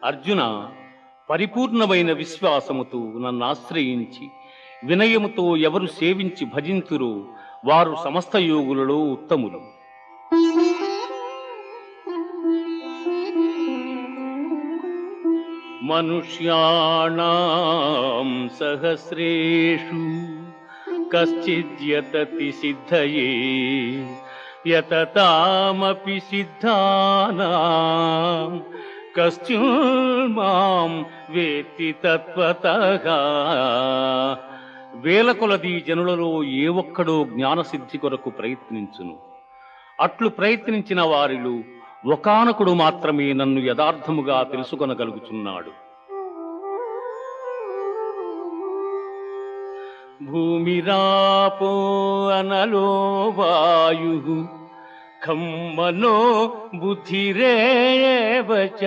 అర్జున, పరిపూర్ణమైన విశ్వాసముతో నన్ను ఆశ్రయించి వినయముతో ఎవరు సేవించి భజింతురో వారు సమస్త యోగులలో ఉత్తములు. మనుష్యాణాం సహస్రేషు కశ్చిద్యతతి సిద్ధయే యతతామపి సిద్ధానాం కశ్చిన్మాం వేత్తి తత్వతః. వేల కొలది జనులలో ఏ ఒక్కడో జ్ఞానసిద్ధి కొరకు ప్రయత్నించును. అట్లు ప్రయత్నించిన వారిలో ఒకానొకడు మాత్రమే నన్ను యథార్థముగా తెలుసుకొనగలుగుచున్నాడు. భూమిరాపో అనలో వాయు ఖం మనో బుద్ధిరేవ చ.